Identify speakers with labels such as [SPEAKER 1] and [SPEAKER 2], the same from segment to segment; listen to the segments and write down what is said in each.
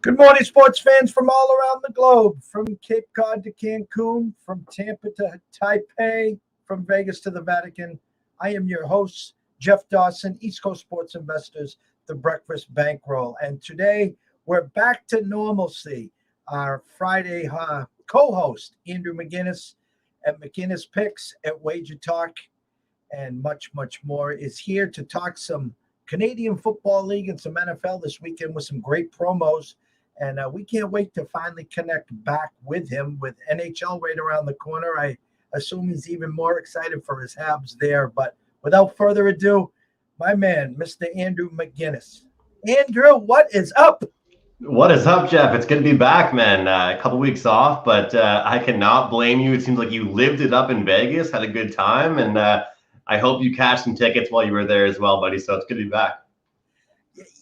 [SPEAKER 1] Good morning, sports fans from all around the globe, from Cape Cod to Cancun, from Tampa to Taipei, from Vegas to the Vatican. I am your host, Jeff Dawson, East Coast Sports Investors, the Breakfast Bankroll. And today we're back to normalcy. Our Friday co-host, Andrew McInnis at McInnis Picks at Wager Talk, and much, much more, is here to talk some Canadian Football League and some NFL this weekend with some great promos. And we can't wait to finally connect back with him with NHL right around the corner. I assume he's even more excited for his Habs there. But without further ado, my man, Mr. Andrew McInnis. Andrew, what is up?
[SPEAKER 2] What is up, Jeff? It's good to be back, man. A couple weeks off, but I cannot blame you. It seems like you lived it up in Vegas, had a good time, and I hope you cashed some tickets while you were there as well, buddy. So it's good to be back.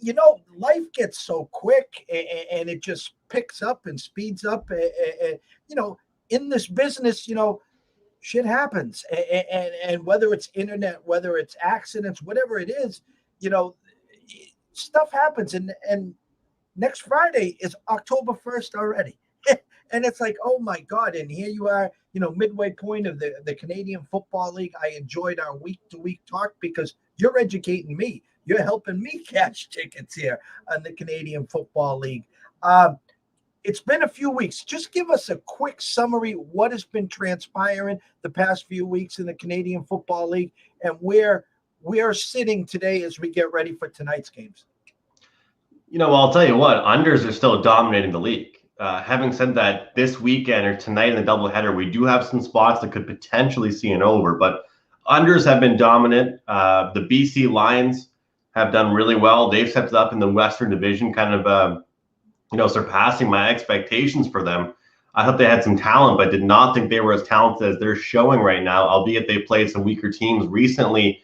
[SPEAKER 1] You know, life gets so quick and it just picks up and speeds up. You know, in this business, you know, shit happens. And whether it's internet, whether it's accidents, whatever it is, you know, stuff happens. And next Friday is October 1st already. And it's like, oh my God. And here you are, you know, midway point of the Canadian Football League. I enjoyed our week-to-week talk because you're educating me. You're helping me cash tickets here on the Canadian Football League. It's been a few weeks. Just give us a quick summary. What has been transpiring the past few weeks in the Canadian Football League and where we are sitting today as we get ready for tonight's games.
[SPEAKER 2] You know, I'll tell you what, unders are still dominating the league. Having said that, this weekend or tonight in the doubleheader, we do have some spots that could potentially see an over, but unders have been dominant. The BC Lions have done really well. They've stepped up in the Western Division, kind of, surpassing my expectations for them. I thought they had some talent, but did not think they were as talented as they're showing right now, albeit they played some weaker teams recently.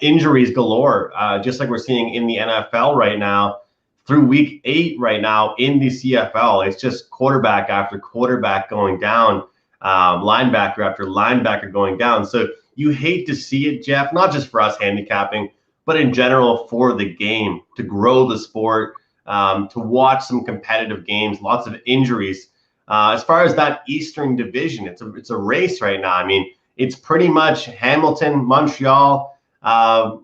[SPEAKER 2] Injuries galore, just like we're seeing in the NFL right now. Through week 8 right now in the CFL, it's just quarterback after quarterback going down, linebacker after linebacker going down. So you hate to see it, Jeff, not just for us handicapping, but in general for the game, to grow the sport, to watch some competitive games, lots of injuries. As far as that Eastern Division, it's a race right now. I mean, it's pretty much Hamilton, Montreal, and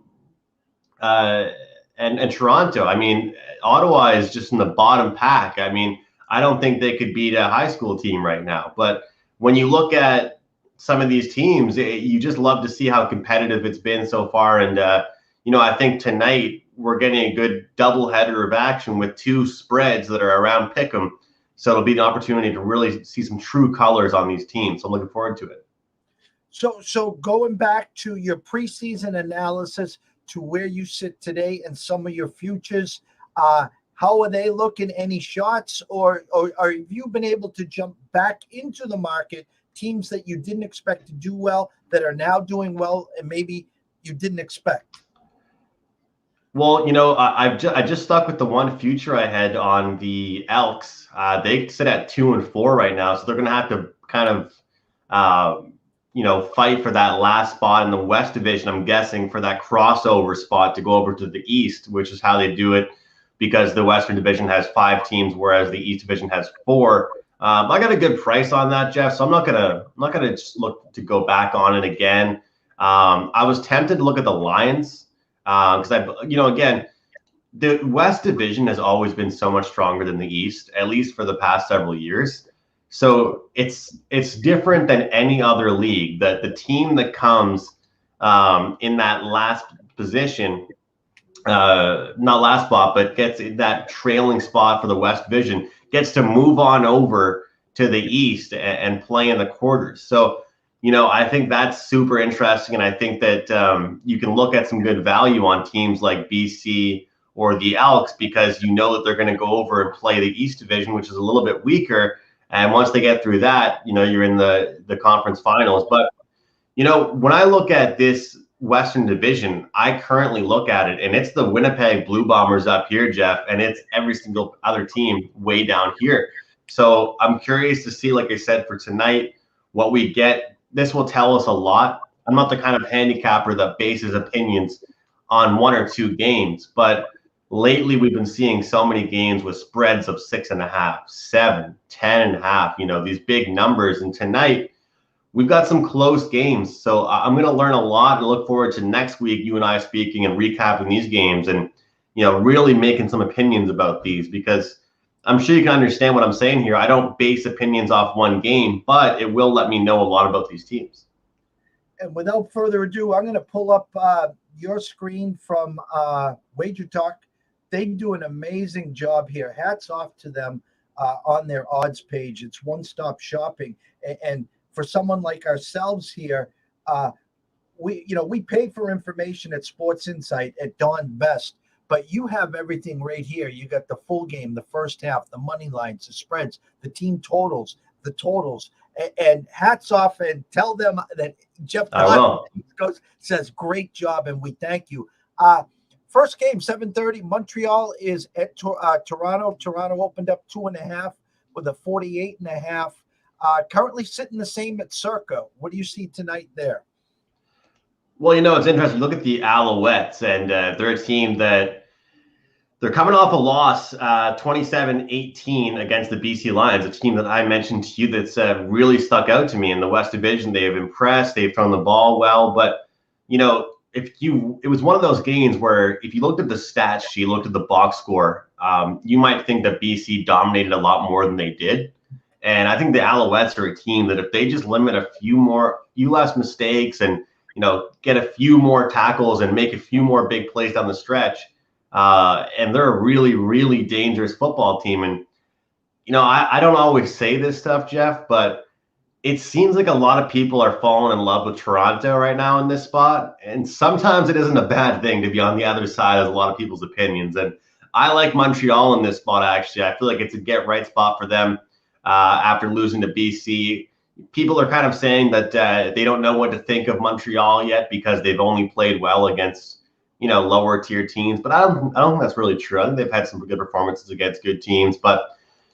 [SPEAKER 2] Toronto. I mean, Ottawa is just in the bottom pack. I mean, I don't think they could beat a high school team right now. But when you look at some of these teams, you just love to see how competitive it's been so far. And, I think tonight we're getting a good doubleheader of action with 2 spreads that are around pick'em. So it'll be an opportunity to really see some true colors on these teams. So I'm looking forward to it.
[SPEAKER 1] So going back to your preseason analysis to where you sit today and some of your futures, how are they looking? Any shots or have you been able to jump back into the market, teams that you didn't expect to do well that are now doing well and maybe you didn't expect?
[SPEAKER 2] Well, I just stuck with the one future I had on the Elks. They sit at 2-4 right now, so they're going to have to kind of, fight for that last spot in the West Division. I'm guessing for that crossover spot to go over to the East, which is how they do it, because the Western Division has 5 teams, whereas the East Division has 4. I got a good price on that, Jeff, so I'm not gonna just look to go back on it again. I was tempted to look at the Lions. Because again, the West Division has always been so much stronger than the East, at least for the past several years. So it's different than any other league. That the team that comes in that last position, not last spot, but gets that trailing spot for the West Division, gets to move on over to the East and play in the quarters. So I think that's super interesting, and I think that you can look at some good value on teams like BC or the Elks because that they're going to go over and play the East Division, which is a little bit weaker. And once they get through that, you're in the conference finals. But when I look at this Western Division, I currently look at it, and it's the Winnipeg Blue Bombers up here, Jeff, and it's every single other team way down here. So I'm curious to see, like I said, for tonight, what we get. This will tell us a lot. I'm not the kind of handicapper that bases opinions on 1 or 2 games, but lately we've been seeing so many games with spreads of 6.5, 7, 10.5, these big numbers. And tonight we've got some close games. So I'm going to learn a lot and look forward to next week, you and I speaking and recapping these games and, really making some opinions about these, because I'm sure you can understand what I'm saying here. I don't base opinions off one game, but it will let me know a lot about these teams.
[SPEAKER 1] And without further ado, I'm going to pull up your screen from Wager Talk. They do an amazing job here. Hats off to them on their odds page. It's one-stop shopping. And for someone like ourselves here, we pay for information at Sports Insight at Dawn Best, but you have everything right here. You got the full game, the first half, the money lines, the spreads, the team totals, the totals. And hats off, and tell them that Jeff says great job, and we thank you. First game, 7:30. Montreal is at Toronto. Toronto opened up 2.5 with a 48.5. Currently sitting the same at Circa. What do you see tonight there?
[SPEAKER 2] Well, it's interesting. Look at the Alouettes, and they're a team that they're coming off a loss, 27-18 against the BC Lions, a team that I mentioned to you that's really stuck out to me in the West Division. They have impressed. They've thrown the ball well, but it was one of those games where if you looked at the stats sheet, looked at the box score, you might think that BC dominated a lot more than they did. And I think the Alouettes are a team that if they just limit a few less mistakes and get a few more tackles and make a few more big plays down the stretch, and they're a really, really dangerous football team. And I don't always say this stuff, Jeff, but it seems like a lot of people are falling in love with Toronto right now in this spot. And sometimes it isn't a bad thing to be on the other side as a lot of people's opinions. And I like Montreal in this spot, actually. I feel like it's a get-right spot for them after losing to BC. People are kind of saying that they don't know what to think of Montreal yet because they've only played well against, lower-tier teams. But I don't think that's really true. I think they've had some good performances against good teams. But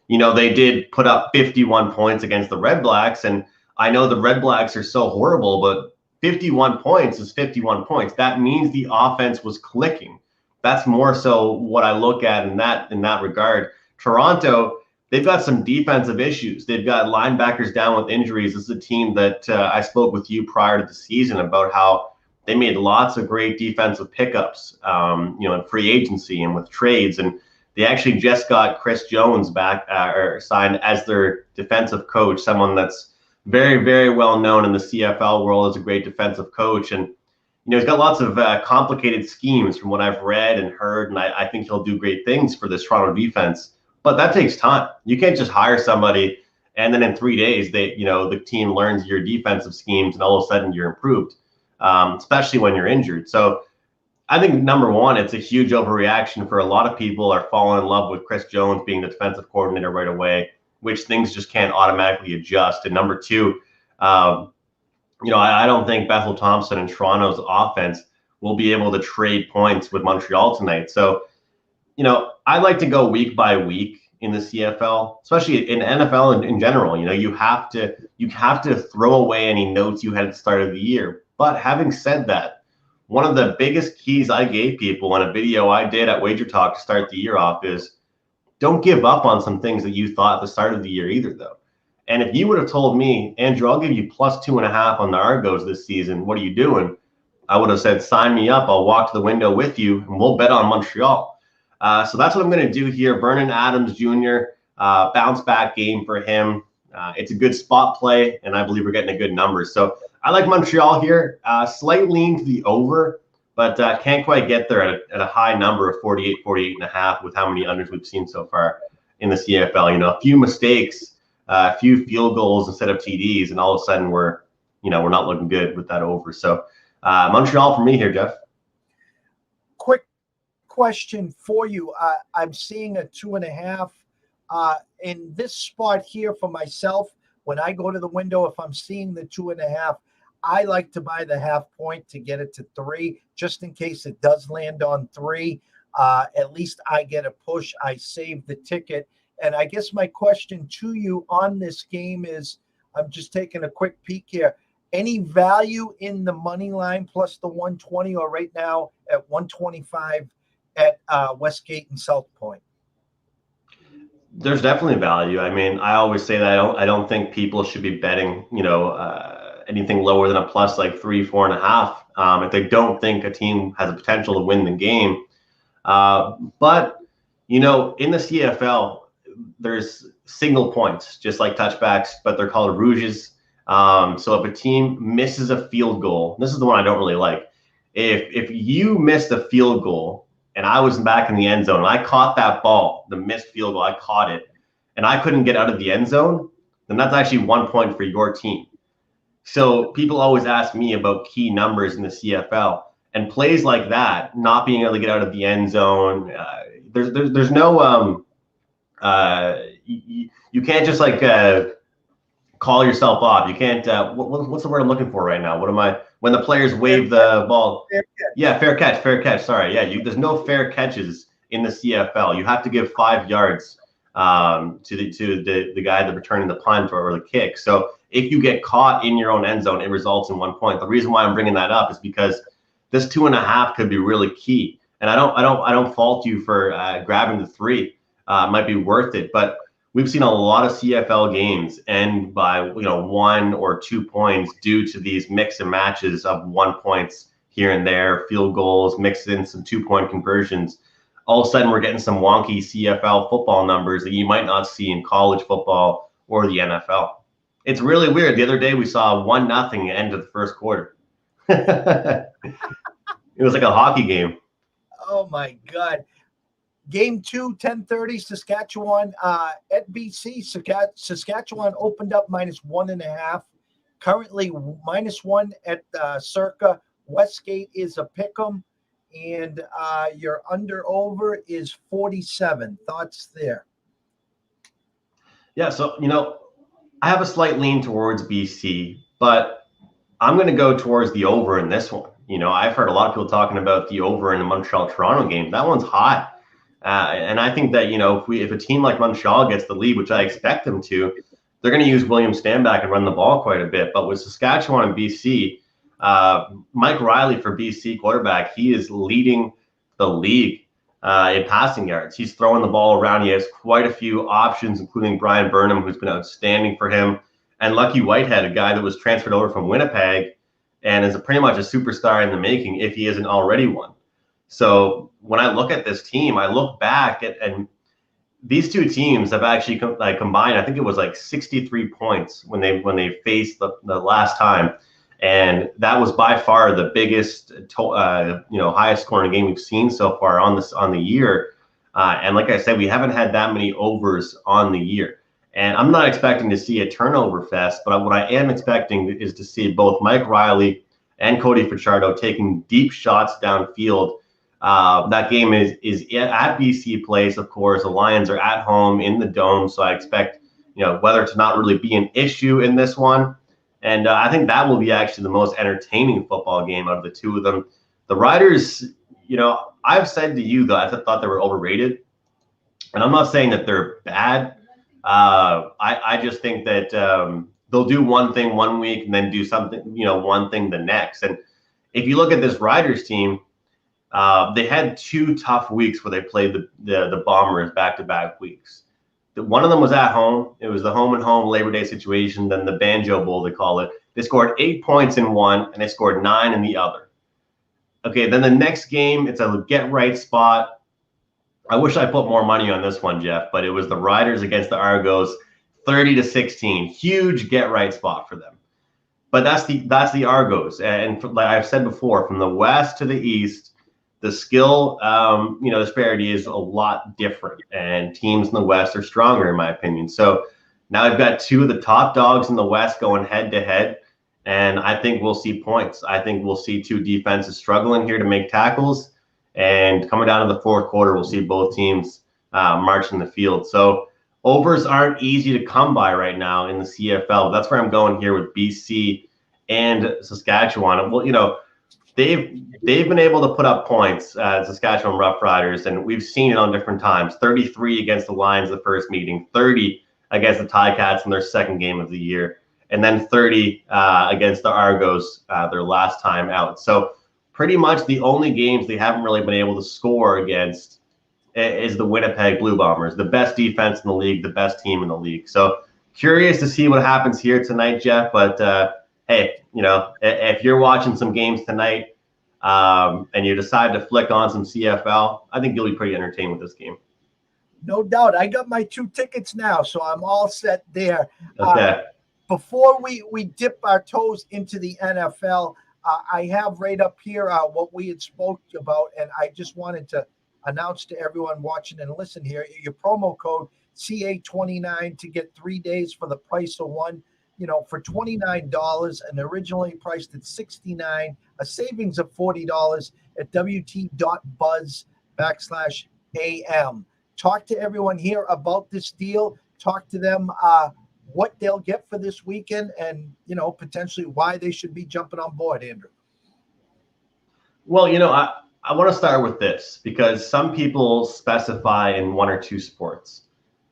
[SPEAKER 2] they did put up 51 points against the Red Blacks, and I know the Red Blacks are so horrible, but 51 points is 51 points. That means the offense was clicking. That's more so what I look at in that regard. Toronto, they've got some defensive issues. They've got linebackers down with injuries. This is a team that I spoke with you prior to the season about how they made lots of great defensive pickups, in free agency and with trades, and they actually just got Chris Jones back or signed as their defensive coach, someone that's very, very well known in the CFL world as a great defensive coach. And, he's got lots of complicated schemes from what I've read and heard, and I think he'll do great things for this Toronto defense. But that takes time. You can't just hire somebody and then in 3 days, the team learns your defensive schemes and all of a sudden you're improved, especially when you're injured. So I think, number one, it's a huge overreaction for a lot of people are falling in love with Chris Jones being the defensive coordinator right away, which things just can't automatically adjust. And number two, I don't think Bethel Thompson and Toronto's offense will be able to trade points with Montreal tonight. So, I like to go week by week in the CFL, especially in NFL in general. You have to throw away any notes you had at the start of the year. But having said that, one of the biggest keys I gave people in a video I did at Wager Talk to start the year off is don't give up on some things that you thought at the start of the year either, though. And if you would have told me, Andrew, I'll give you plus 2.5 on the Argos this season, what are you doing? I would have said, sign me up. I'll walk to the window with you and we'll bet on Montreal. So that's what I'm going to do here. Vernon Adams Jr., bounce back game for him. It's a good spot play, and I believe we're getting a good number. So I like Montreal here. Slight lean to the over, but can't quite get there at a high number of 48.5 with how many unders we've seen so far in the CFL. A few mistakes, a few field goals instead of TDs, and all of a sudden we're not looking good with that over. So Montreal for me here, Jeff.
[SPEAKER 1] Quick question for you. I'm seeing a 2.5 in this spot here for myself. When I go to the window, if I'm seeing the 2.5, I like to buy the half point to get it to 3, just in case it does land on 3. At least I get a push. I save the ticket. And I guess my question to you on this game is, I'm just taking a quick peek here. Any value in the money line plus the 120, or right now at 125 at Westgate and South Point?
[SPEAKER 2] There's definitely value. I mean, I always say that I don't think people should be betting, anything lower than a plus like 3, 4.5, if they don't think a team has a potential to win the game. But in the CFL, there's single points, just like touchbacks, but they're called rouges. So if a team misses a field goal, this is the one I don't really like. If you missed a field goal and I was back in the end zone and I caught that ball, the missed field goal, I caught it, and I couldn't get out of the end zone, then that's actually 1 point for your team. So people always ask me about key numbers in the CFL, and plays like that, not being able to get out of the end zone, there's no you can't just call yourself off. You can't. What's the word I'm looking for right now? What am I? When the players wave the ball. Yeah, fair catch. Sorry. Yeah, there's no fair catches in the CFL. You have to give 5 yards to the guy that's returning the punt or the kick. So if you get caught in your own end zone, it results in 1 point. The reason why I'm bringing that up is because this 2.5 could be really key. And I don't fault you for grabbing the 3. It might be worth it, but we've seen a lot of CFL games end by 1 or 2 points due to these mix and matches of 1 points here and there, field goals, mixed in some 2-point conversions. All of a sudden, we're getting some wonky CFL football numbers that you might not see in college football or the NFL. It's really weird. The other day, we saw 1-0 end of the first quarter. It was like a hockey game.
[SPEAKER 1] Oh my God. Game 2, 10:30, Saskatchewan at BC. Saskatchewan opened up -1.5. Currently -1 at Circa. Westgate is a pick'em, and your under/over is 47. Thoughts there?
[SPEAKER 2] Yeah, so I have a slight lean towards BC, but I'm going to go towards the over in this one. I've heard a lot of people talking about the over in the Montreal-Toronto game. That one's hot. And I think that, if a team like Montreal gets the lead, which I expect them to, they're going to use William Stanback and run the ball quite a bit. But with Saskatchewan and BC, Mike Riley for BC quarterback, he is leading the league in passing yards. He's throwing the ball around. He has quite a few options, including Brian Burnham, who's been outstanding for him, and Lucky Whitehead, a guy that was transferred over from Winnipeg and is pretty much a superstar in the making if he isn't already one. So when I look at this team, I look back and these two teams have actually combined. I think it was like 63 points when they faced the last time, and that was by far the biggest, highest scoring game we've seen so far on the year. And like I said, we haven't had that many overs on the year. And I'm not expecting to see a turnover fest, but what I am expecting is to see both Mike Riley and Cody Fajardo taking deep shots downfield. That game is at BC Place, of course. The Lions are at home in the Dome, so I expect weather to not really be an issue in this one. And I think that will be actually the most entertaining football game out of the two of them. The Riders, I've said to you that I thought they were overrated, and I'm not saying that they're bad. I just think that they'll do one thing one week and then do something, one thing the next. And if you look at this Riders team, they had 2 tough weeks where they played the Bombers back-to-back weeks. One of them was at home. It was the home and home Labor Day situation, then the Banjo Bowl, they call it. They scored 8 points in one, and they scored 9 in the other. Okay, then the next game, it's a get-right spot. I wish I put more money on this one, Jeff, but it was the Riders against the Argos, 30-16. Huge get-right spot for them. But that's the Argos. And like I've said before, from the west to the east, the skill, disparity is a lot different, and teams in the West are stronger, in my opinion. So now I've got 2 of the top dogs in the West going head to head, and I think we'll see points. I think we'll see 2 defenses struggling here to make tackles, and coming down to the fourth quarter, we'll see both teams marching the field. So overs aren't easy to come by right now in the CFL. That's where I'm going here with BC and Saskatchewan. Well, they've been able to put up points, Saskatchewan Roughriders, and we've seen it on different times. 33 against the Lions the first meeting, 30 against the Ticats in their second game of the year, and then 30 against the Argos their last time out. So pretty much the only games they haven't really been able to score against is the Winnipeg Blue Bombers, the best defense in the league, the best team in the league. So curious to see what happens here tonight, Jeff. But hey, if you're watching some games tonight and you decide to flick on some CFL, I think you'll be pretty entertained with this game.
[SPEAKER 1] No doubt. I got my 2 tickets now, so I'm all set there.
[SPEAKER 2] Okay.
[SPEAKER 1] Before we dip our toes into the NFL, I have right up here what we had spoke about, and I just wanted to announce to everyone watching and listen here, your promo code CA29 to get 3 days for the price of one, for $29 and originally priced at $69, a savings of $40 at wt.buzz/AM. Talk to everyone here about this deal. Talk to them what they'll get for this weekend and, potentially why they should be jumping on board, Andrew.
[SPEAKER 2] Well, I want to start with this because some people specify in 1 or 2 sports.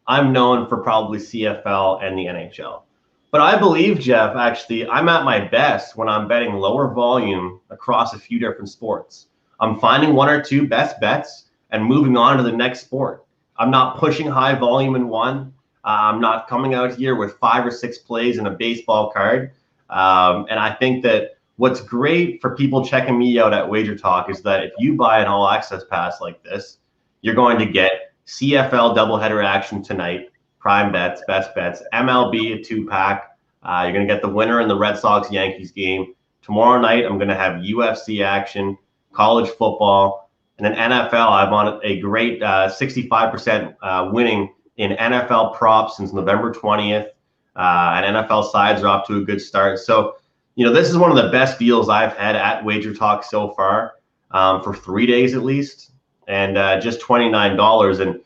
[SPEAKER 2] I'm known for probably CFL and the NHL. But I believe, Jeff, actually, I'm at my best when I'm betting lower volume across a few different sports. I'm finding 1 or 2 best bets and moving on to the next sport. I'm not pushing high volume in one. I'm not coming out here with 5 or 6 plays in a baseball card. And I think that what's great for people checking me out at Wager Talk is that if you buy an all access pass like this, you're going to get CFL doubleheader action tonight, prime bets, best bets, MLB a 2-pack. You're going to get the winner in the Red Sox Yankees game. Tomorrow night, I'm going to have UFC action, college football. And then NFL, I'm on a great 65% winning in NFL props since November 20th. And NFL sides are off to a good start. So, this is one of the best deals I've had at Wager Talk so far for 3 days at least. And just $29. And,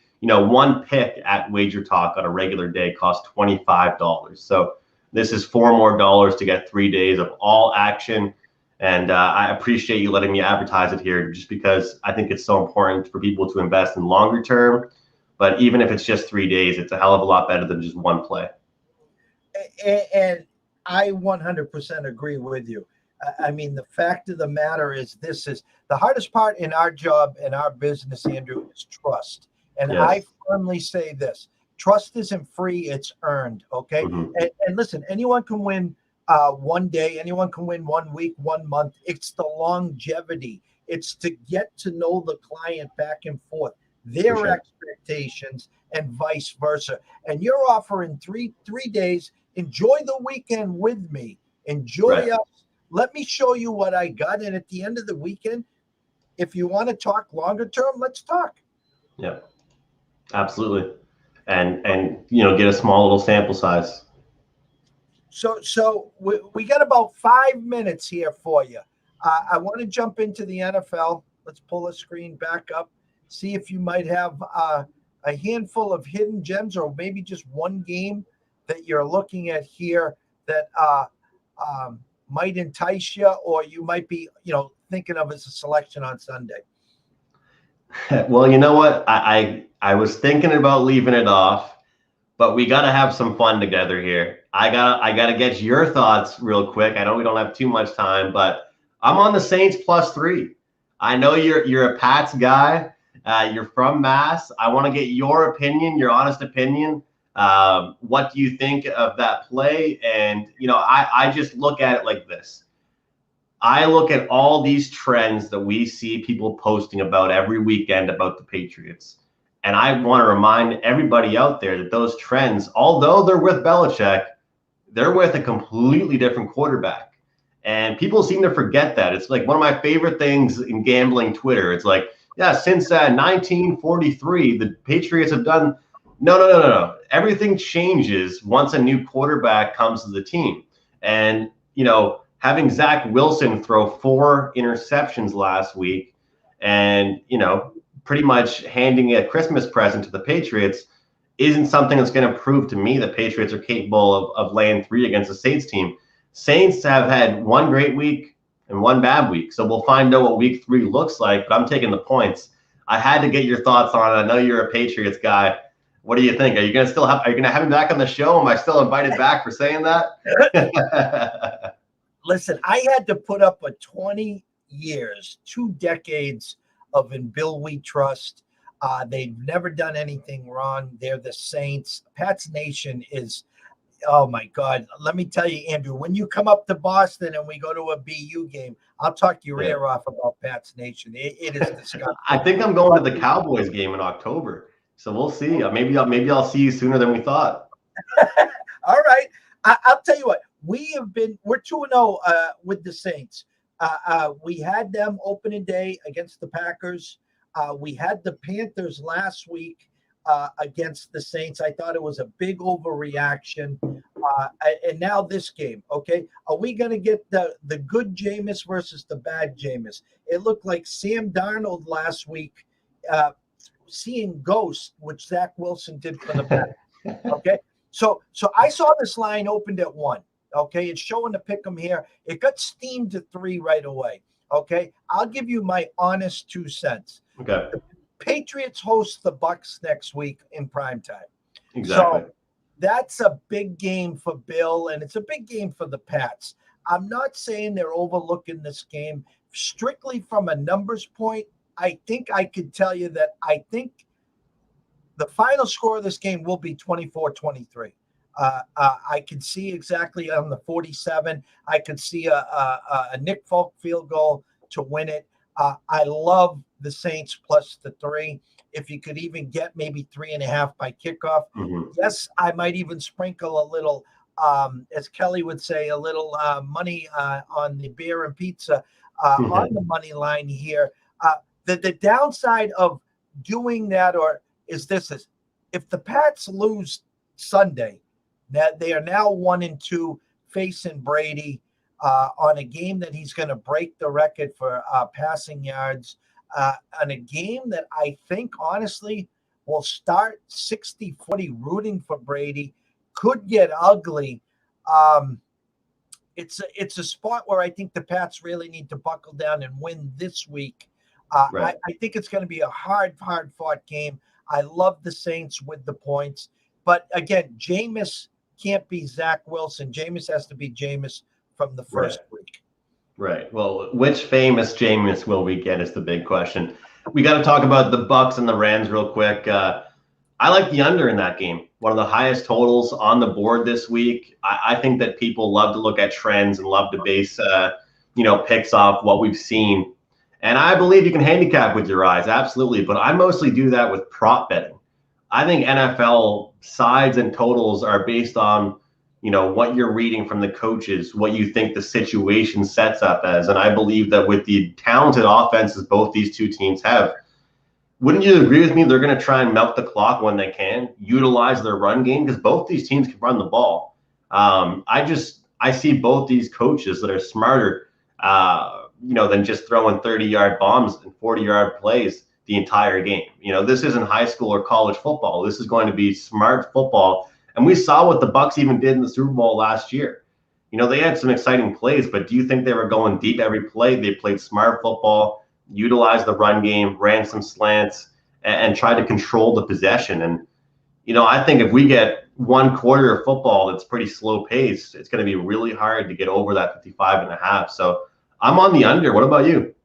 [SPEAKER 2] one pick at Wager Talk on a regular day costs $25. So this is $4 more to get 3 days of all action. And I appreciate you letting me advertise it here just because I think it's so important for people to invest in longer term. But even if it's just 3 days, it's a hell of a lot better than just one play.
[SPEAKER 1] And I 100% agree with you. I mean, the fact of the matter is this is the hardest part in our job and our business, Andrew, is trust. And yes. I firmly say this. Trust isn't free, it's earned, okay? Mm-hmm. And listen, anyone can win one day, anyone can win 1 week, 1 month. It's the longevity. It's to get to know the client back and forth, their expectations and vice versa. And you're offering three days. Enjoy the weekend with me. Enjoy us. Let me show you what I got. And at the end of the weekend, if you want to talk longer term, let's talk.
[SPEAKER 2] Yeah, absolutely. And get a small little sample size.
[SPEAKER 1] So we got about 5 minutes here for you. I want to jump into the NFL. Let's pull the screen back up. See if you might have a handful of hidden gems or maybe just one game that you're looking at here that might entice you, or you might be, thinking of as a selection on Sunday.
[SPEAKER 2] Well, you know what? I was thinking about leaving it off, but we got to have some fun together here. I gotta get your thoughts real quick. I know we don't have too much time, but I'm on the Saints +3. I know you're a Pats guy. You're from Mass. I want to get your opinion, your honest opinion. What do you think of that play? And, I just look at it like this. I look at all these trends that we see people posting about every weekend about the Patriots. And I want to remind everybody out there that those trends, although they're with Belichick, they're with a completely different quarterback. And people seem to forget that. It's like one of my favorite things in gambling Twitter. It's like, yeah, since 1943, the Patriots have done – No. Everything changes once a new quarterback comes to the team. And, having Zach Wilson throw 4 interceptions last week and, pretty much handing a Christmas present to the Patriots isn't something that's going to prove to me that Patriots are capable of laying 3 against the Saints team. Saints have had 1 great week and 1 bad week. So we'll find out what week 3 looks like, but I'm taking the points. I had to get your thoughts on it. I know you're a Patriots guy. What do you think? Are you going to have me back on the show? Am I still invited back for saying that?
[SPEAKER 1] Listen, I had to put up a 20 years, 2 decades of In Bill We Trust. They've never done anything wrong. They're the Saints. Pats Nation is, oh my God. Let me tell you, Andrew, when you come up to Boston and we go to a BU game, I'll talk your ear off about Pats Nation. It is disgusting.
[SPEAKER 2] I think I'm going to the Cowboys game in October, so we'll see. Maybe I'll see you sooner than we thought.
[SPEAKER 1] All right. I'll tell you what, we're 2-0 with the Saints. We had them opening day against the Packers. We had the Panthers last week against the Saints. I thought it was a big overreaction. And now this game, okay? Are we going to get the good Jameis versus the bad Jameis? It looked like Sam Darnold last week seeing ghosts, which Zach Wilson did for the Packers, okay? So I saw this line opened at 1. Okay, it's showing the pick 'em here. It got steamed to 3 right away. Okay, I'll give you my honest 2 cents.
[SPEAKER 2] Okay.
[SPEAKER 1] The Patriots host the Bucks next week in prime time.
[SPEAKER 2] Exactly.
[SPEAKER 1] So that's a big game for Bill, and it's a big game for the Pats. I'm not saying they're overlooking this game. Strictly from a numbers point, I think I could tell you that I think the final score of this game will be 24-23. I can see exactly on the 47. I could see a Nick Folk field goal to win it. I love the Saints plus the 3. If you could even get maybe 3.5 by kickoff.
[SPEAKER 2] Mm-hmm.
[SPEAKER 1] Yes, I might even sprinkle a little, as Kelly would say, a little money on the beer and pizza on the money line here. The downside of doing that is if the Pats lose Sunday, that they are now 1-2 facing Brady on a game that he's going to break the record for passing yards, on a game that I think honestly will start 60-40 rooting for Brady, could get ugly. It's a spot where I think the Pats really need to buckle down and win this week.
[SPEAKER 2] Right.
[SPEAKER 1] I think it's going to be a hard fought game. I love the Saints with the points, but again, Jameis can't be Zach Wilson. Jameis has to be Jameis from the first week.
[SPEAKER 2] Right. Well, which famous Jameis will we get is the big question. We got to talk about the Bucks and the Rams real quick. I like the under in that game. One of the highest totals on the board this week. I think that people love to look at trends and love to base, picks off what we've seen. And I believe you can handicap with your eyes, absolutely. But I mostly do that with prop betting. I think NFL sides and totals are based on, what you're reading from the coaches, what you think the situation sets up as. And I believe that with the talented offenses both these two teams have, wouldn't you agree with me? They're going to try and milk the clock when they can, utilize their run game, because both these teams can run the ball. I see both these coaches that are smarter, than just throwing 30-yard bombs and 40-yard plays the entire game. This isn't high school or college football. This is going to be smart football. And we saw what the Bucks even did in the Super Bowl last year. They had some exciting plays, but do you think they were going deep every play? They played smart football, utilized the run game, ran some slants, and tried to control the possession. And, I think if we get one quarter of football that's pretty slow paced, it's going to be really hard to get over that 55.5. So I'm on the under. What about you?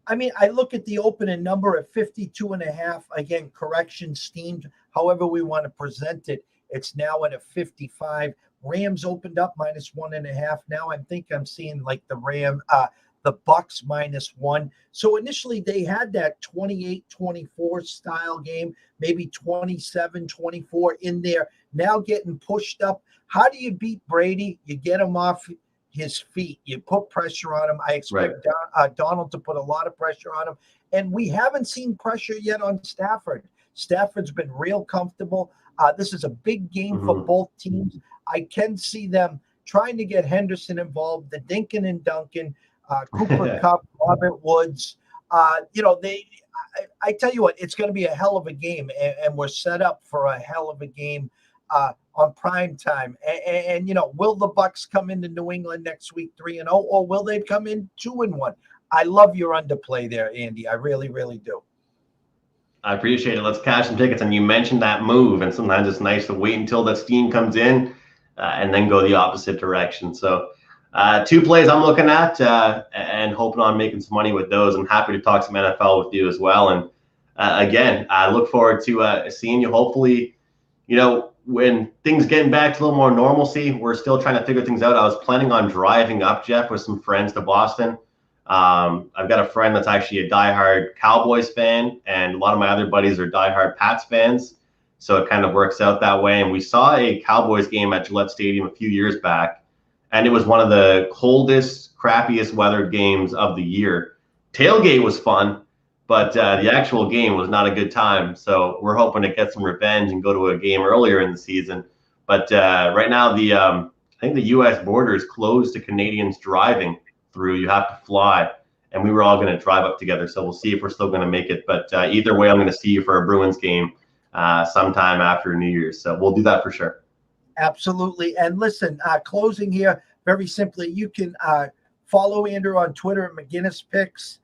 [SPEAKER 1] I mean, I look at the opening number at 52.5. Again, correction steamed, however we want to present it. It's now at a 55. Rams opened up -1.5. Now I'm seeing like the Bucks -1. So initially they had that 28-24 style game, maybe 27-24 in there. Now getting pushed up. How do you beat Brady? You get him off his feet. You put pressure on him. I expect Donald to put a lot of pressure on him. And we haven't seen pressure yet on Stafford. Stafford's been real comfortable. This is a big game for both teams. I can see them trying to get Henderson involved, the Dinkin and Duncan, Cooper Kupp, Robert Woods. I tell you what, it's going to be a hell of a game, and we're set up for a hell of a game on prime time. And will the Bucks come into New England next week 3-0, or will they come in 2-1? I love your underplay there, Andy. I really, really do.
[SPEAKER 2] I appreciate it. Let's cash some tickets. And you mentioned that move, and sometimes it's nice to wait until that steam comes in and then go the opposite direction. So Two plays I'm looking at and hoping on making some money with those. I'm happy to talk some NFL with you as well. And again, I look forward to seeing you. Hopefully, when things getting back to a little more normalcy, we're still trying to figure things out. I was planning on driving up, Jeff, with some friends to Boston. I've got a friend that's actually a diehard Cowboys fan, and a lot of my other buddies are diehard Pats fans. So it kind of works out that way. And we saw a Cowboys game at Gillette Stadium a few years back, and it was one of the coldest, crappiest weathered games of the year. Tailgate was fun, but the actual game was not a good time. So we're hoping to get some revenge and go to a game earlier in the season. But right now, I think the U.S. border is closed to Canadians driving through. You have to fly, and we were all going to drive up together. So we'll see if we're still going to make it. But either way, I'm going to see you for a Bruins game sometime after New Year's. So we'll do that for sure.
[SPEAKER 1] Absolutely. And listen, closing here, very simply, you can follow Andrew on Twitter at McInnis Picks,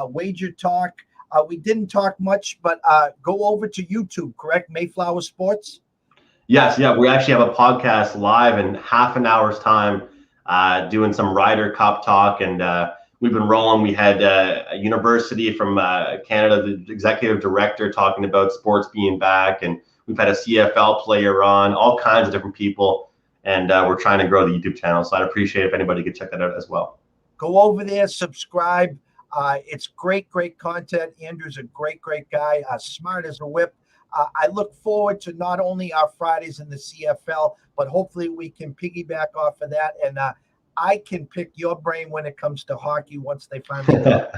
[SPEAKER 1] Wager Talk. We didn't talk much, but go over to YouTube, correct? Mayflower Sports?
[SPEAKER 2] Yes, yeah. We actually have a podcast live in half an hour's time doing some Ryder Cup talk, and we've been rolling. We had a university from Canada, the executive director, talking about sports being back, and we've had a CFL player on, all kinds of different people, and we're trying to grow the YouTube channel. So I'd appreciate if anybody could check that out as well.
[SPEAKER 1] Go over there, subscribe. It's great content. Andrew's a great guy, smart as a whip. I look forward to not only our Fridays in the CFL, but hopefully we can piggyback off of that. And I can pick your brain when it comes to hockey once they finally go.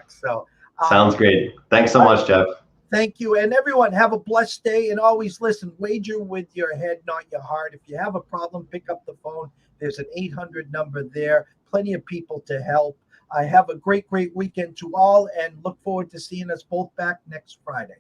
[SPEAKER 1] So
[SPEAKER 2] sounds great. Thanks so much, Jeff.
[SPEAKER 1] Thank you. And everyone, have a blessed day. And always listen, wager with your head, not your heart. If you have a problem, pick up the phone. There's an 800 number there. Plenty of people to help. I have a great weekend to all, and look forward to seeing us both back next Friday.